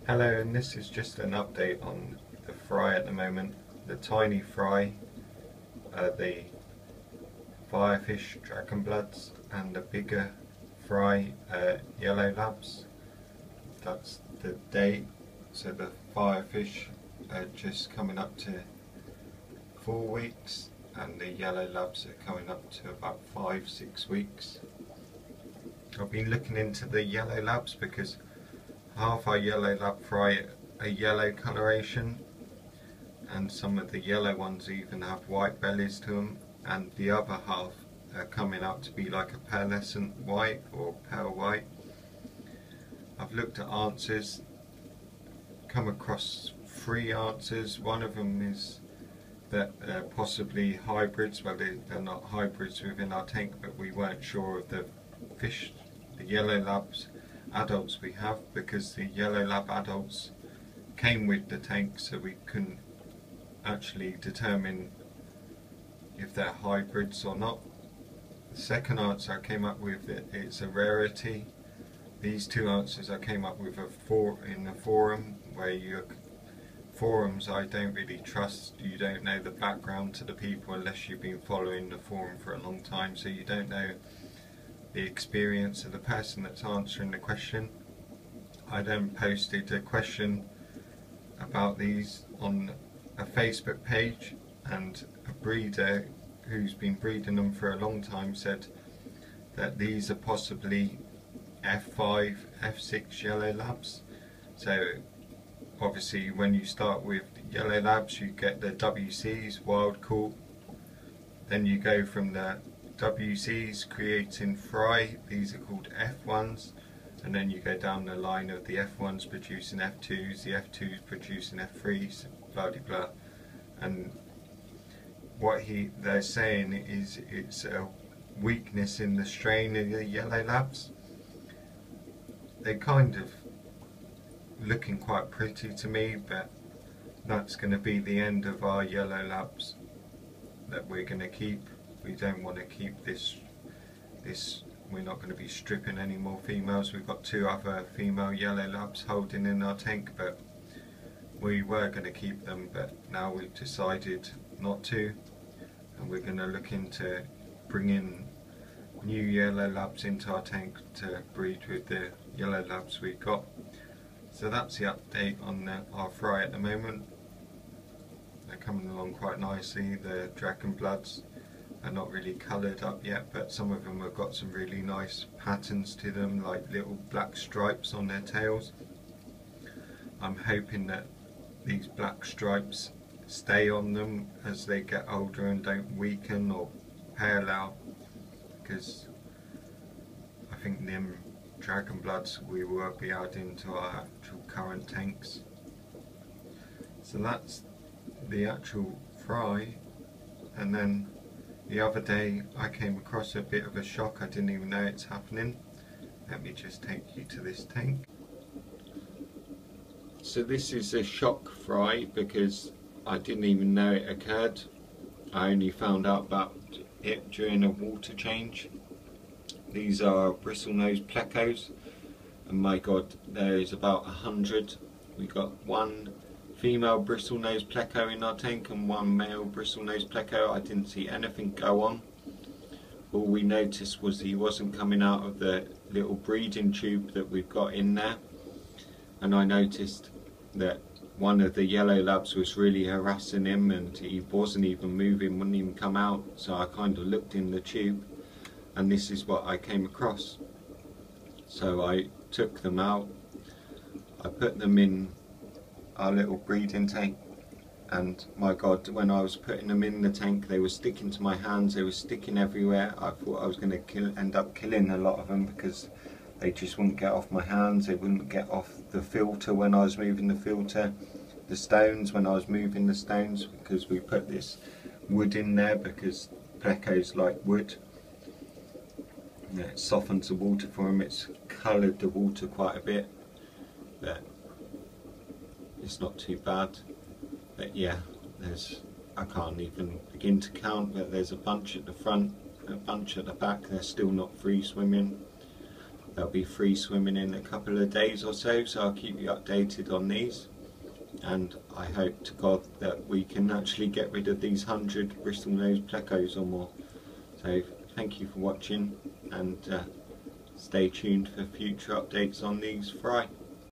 Hello, and this is just an update on the fry at the moment. The tiny fry, the firefish dragon bloods, and the bigger fry yellow labs. That's the date. So the firefish are just coming up to 4 weeks, and the yellow labs are coming up to about 5-6 weeks. I've been looking into the yellow labs because half our yellow lab fry a yellow coloration, and some of the yellow ones even have white bellies to them, and the other half are coming out to be like a pearlescent white or pale white. I've looked at answers, come across 3 answers. One of them is that possibly hybrids. Well, they're not hybrids within our tank, but we weren't sure of the fish, the yellow labs adults we have, because the yellow lab adults came with the tank, so we couldn't actually determine if they're hybrids or not. The second answer I came up with, it's a rarity. These 2 answers I came up with in the forum, where forums I don't really trust. You don't know the background to the people unless you've been following the forum for a long time, so you don't know the experience of the person that's answering the question. I then posted a question about these on a Facebook page, and a breeder who's been breeding them for a long time said that these are possibly F5, F6 yellow labs. So obviously when you start with yellow labs you get the WCs, wild caught, then you go from the WCs creating fry, these are called F1s, and then you go down the line of the F1s producing F2s, the F2s producing F3s, blah blah blah. And what they're saying is it's a weakness in the strain of the yellow labs. They're kind of looking quite pretty to me, but that's going to be the end of our yellow labs that we're going to keep. We don't want to keep this, we're not going to be stripping any more females. We've got 2 other female yellow labs holding in our tank, but we were going to keep them, but now we've decided not to, and we're going to look into bringing new yellow labs into our tank to breed with the yellow labs we've got. So that's the update on our fry at the moment. They're coming along quite nicely. The dragon bloods are not really coloured up yet, but some of them have got some really nice patterns to them, like little black stripes on their tails. I'm hoping that these black stripes stay on them as they get older and don't weaken or pale out, because I think them dragon bloods we will be adding to our actual current tanks. So that's the actual fry. And then the other day I came across a bit of a shock. I didn't even know it's happening. Let me just take you to this tank. So this is a shock fry because I didn't even know it occurred. I only found out about it during a water change. These are bristlenose plecos, and my god, there is about 100. We got 1 female bristlenose pleco in our tank and 1 male bristlenose pleco. I didn't see anything go on. All we noticed was he wasn't coming out of the little breeding tube that we've got in there, and I noticed that one of the yellow labs was really harassing him, and he wasn't even moving, wouldn't even come out. So I kind of looked in the tube, and this is what I came across. So I took them out, I put them in our little breeding tank, and my god, when I was putting them in the tank they were sticking to my hands, they were sticking everywhere. I thought I was going to end up killing a lot of them because they just wouldn't get off my hands, they wouldn't get off the filter when I was moving the filter, the stones when I was moving the stones, because we put this wood in there because plecos like wood. Yeah, it softens the water for them, it's coloured the water quite a bit, but it's not too bad. But yeah, I can't even begin to count, but there's a bunch at the front, a bunch at the back. They're still not free swimming. they'll be free swimming in a couple of days or so, so I'll keep you updated on these. And I hope to God that we can actually get rid of these 100 Bristol nose plecos or more. So thank you for watching, and stay tuned for future updates on these fry.